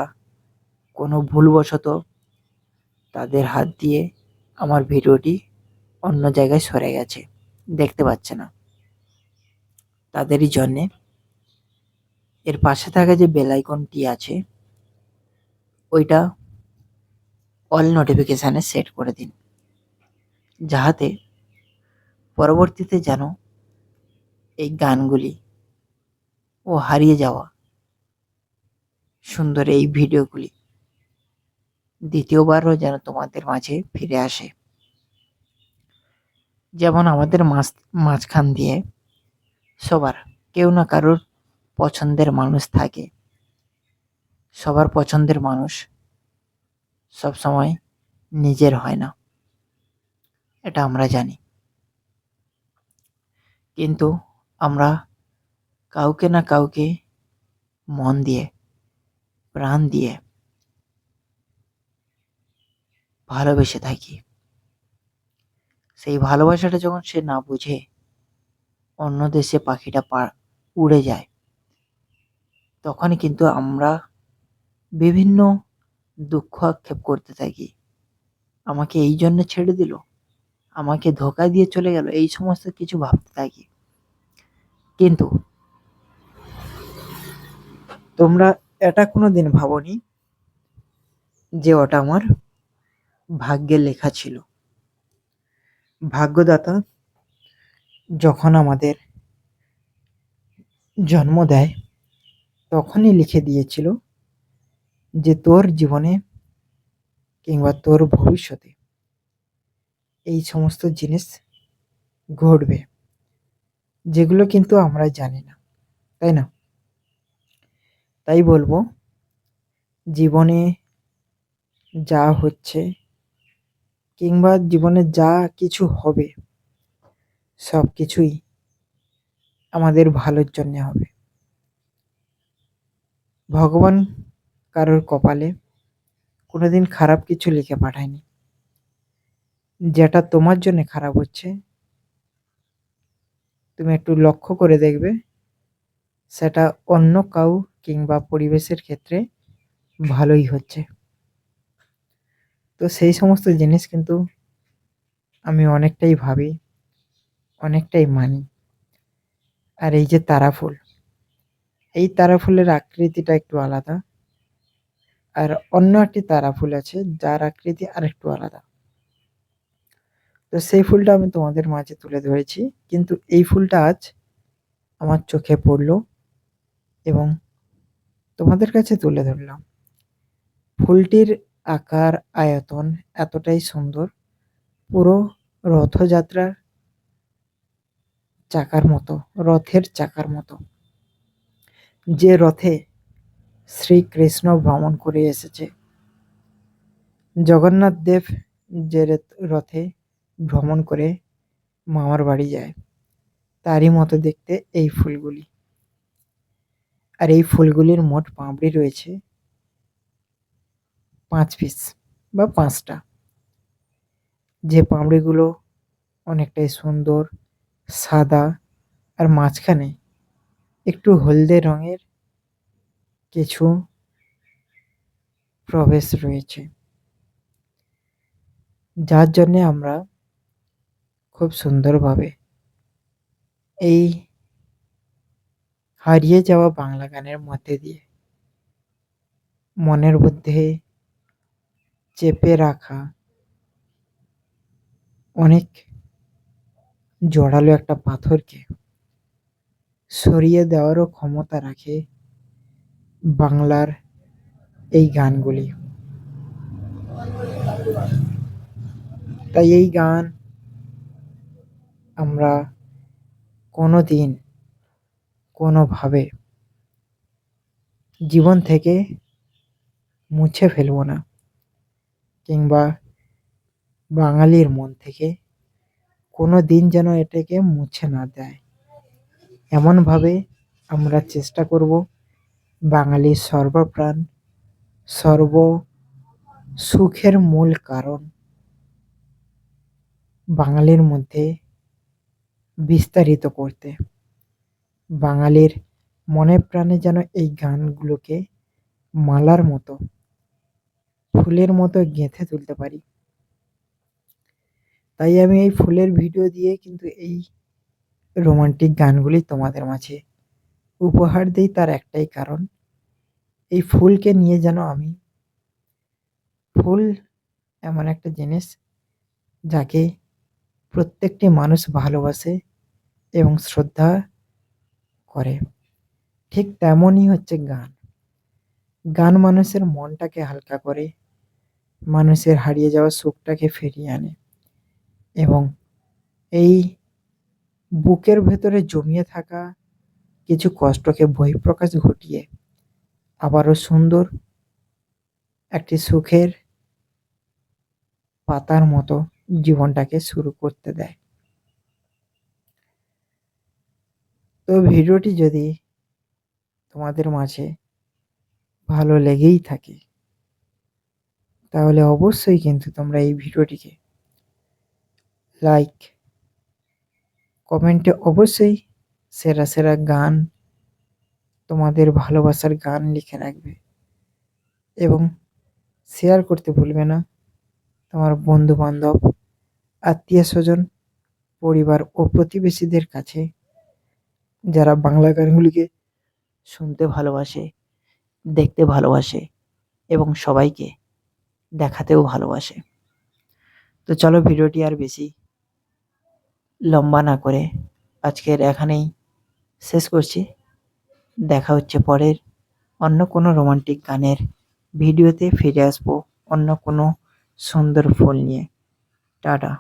[SPEAKER 8] কোনো ভুলবশত তাদের হাত দিয়ে আমার ভিডিওটি অন্য জায়গায় সরে গেছে, দেখতে পাচ্ছে না, তাদেরই জন্যে এর পাশে থাকা যে বেল আইকনটি আছে ওইটা অল নোটিফিকেশানে সেট করে দিন, যাহাতে পরবর্তীতে যেন এই গানগুলি ও হারিয়ে যাওয়া সুন্দর এই ভিডিওগুলি দ্বিতীয়বারও যেন তোমাদের মাঝে ফিরে আসে। যেমন আমাদের মাঝখান দিয়ে সবার কেউ না কারোর পছন্দের মানুষ থাকে, সবার পছন্দের মানুষ সবসময় নিজের হয় না, এটা আমরা জানি, কিন্তু আমরা কাউকে না কাউকে মন দিয়ে, প্রাণ দিয়ে ভালোবেসে থাকি। সেই ভালোবাসাটা যখন সে না বুঝে অন্য দেশে পাখিটা উড়ে যায়, তখনই কিন্তু আমরা বিভিন্ন দুঃখ আক্ষেপ করতে থাকি। আমাকে এই জন্য ছেড়ে দিল, আমাকে ধোঁকা দিয়ে চলে গেল, এই সমস্ত কিছু ভাবতে থাকি। কিন্তু তোমরা এটা কোনোদিন ভাবোনি যে ওটা আমার ভাগ্যে লেখা ছিল। ভাগ্যদাতা যখন আমাদের জন্ম দেয়, তখনই লিখে দিয়েছিল যে তোর জীবনে কিংবা তোর ভবিষ্যতে এই সমস্ত জিনিস ঘটবে, যেগুলো কিন্তু আমরা জানি না, তাই না? তাই বলবো, জীবনে যা হচ্ছে কিংবা জীবনে যা কিছু হবে, সব কিছুই আমাদের ভালোর জন্য হবে। ভগবান কারোর কপালে কোনোদিন খারাপ কিছু লিখে পাঠায়নি। যেটা তোমার জন্য খারাপ হচ্ছে, তুমি একটু লক্ষ্য করে দেখবে সেটা অন্য কাউ কিংবা পরিবেশের ক্ষেত্রে ভালোই হচ্ছে। তো সেই সমস্ত জিনিস কিন্তু আমি অনেকটাই ভাবি, অনেকটাই মানি। আর এই যে তারা ফুল, এই তারা ফুলের আকৃতিটা একটু আলাদা, আর অন্য একটি তারা ফুল আছে যার আকৃতি আরেকটু আলাদা। তো সেই ফুলটা আমি তোমাদের মাঝে তুলে ধরেছি, কিন্তু এই ফুলটা আজ আমার চোখে পড়লো এবং তোমাদের কাছে তুলে ধরলাম। ফুলটির আকার আয়তন এতটাই সুন্দর, পুরো রথযাত্রার চাকার মতো, রথের চাকার মতো। যে রথে শ্রীকৃষ্ণ ভ্রমণ করে এসেছে, জগন্নাথ দেব যে রথে ভ্রমণ করে মামার বাড়ি যায়, তারই মতো দেখতে এই ফুলগুলি। আর এই ফুলগুলির মোট পাপড়ি রয়েছে 5 পিস বা 5টা, যে পাপড়িগুলো অনেকটাই সুন্দর, সাদা, আর মাঝখানে একটু হলদে রঙের কিছু প্রবেশ রয়েছে, যার জন্যে আমরা খুব সুন্দরভাবে এই হারিয়ে যাওয়া বাংলা গানের মধ্যে দিয়ে মনের মধ্যে চেপে রাখা অনেক জোরালো একটা পাথরকে সরিয়ে দেওয়ারও ক্ষমতা রাখে বাংলার এই গানগুলি। তাই এই গান আমরা কোনো দিন কোনোভাবে জীবন থেকে মুছে ফেলব না, কিংবা বাঙালির মন থেকে কোনো দিন যেন এটাকে মুছে না দেয়, এমনভাবে আমরা চেষ্টা করব বাঙালির সর্বপ্রাণ, সর্ব সুখের মূল কারণ বাঙালির মধ্যে বিস্তারিত করতে। বাঙালির মনে প্রাণে যেন এই গানগুলোকে মালার মতো, ফুলের মতো গেঁথে তুলতে পারি। তাই আমি এই ফুলের ভিডিও দিয়ে কিন্তু এই রোমান্টিক গানগুলি তোমাদের মাঝে উপহার দিই, তার একটাই কারণ, এই ফুলকে নিয়ে যেন আমি, ফুল এমন একটা জিনিস যাকে প্রত্যেকটি মানুষ ভালোবাসে এবং শ্রদ্ধা করে, ঠিক তেমনই হচ্ছে গান। গান মানুষের মনটাকে হালকা করে, মানুষের হারিয়ে যাওয়া সুখটাকে ফিরিয়ে আনে এবং এই বুকের ভেতরে জমিয়ে থাকা কিছু কষ্টকে বহিঃপ্রকাশ ঘটিয়ে আবারও সুন্দর একটি সুখের পাতার মতো জীবনটাকে শুরু করতে দেয়। তো ভিডিওটি যদি তোমাদের মাঝে ভালো লেগেই থাকে, তাহলে অবশ্যই কিন্তু তোমরা এই ভিডিওটিকে লাইক, কমেন্টে অবশ্যই সেরা সেরা গান, তোমাদের ভালোবাসার গান লিখে রাখবে এবং শেয়ার করতে ভুলবে না তোমার বন্ধু বান্ধব, আত্মীয় স্বজন, পরিবার ও প্রতিবেশীদের কাছে, যারা বাংলা গানগুলিকে শুনতে ভালোবাসে, দেখতে ভালোবাসে এবং সবাইকে দেখাতেও ভালোবাসে। তো চলো ভিডিওটি আর বেশি লম্বা না করে আজকের এখানেই শেষ করছি। দেখা হচ্ছে পরের অন্য কোনো রোমান্টিক গানের ভিডিওতে, ফিরে আসবো অন্য কোনো সুন্দর ফুল নিয়ে। টাটা।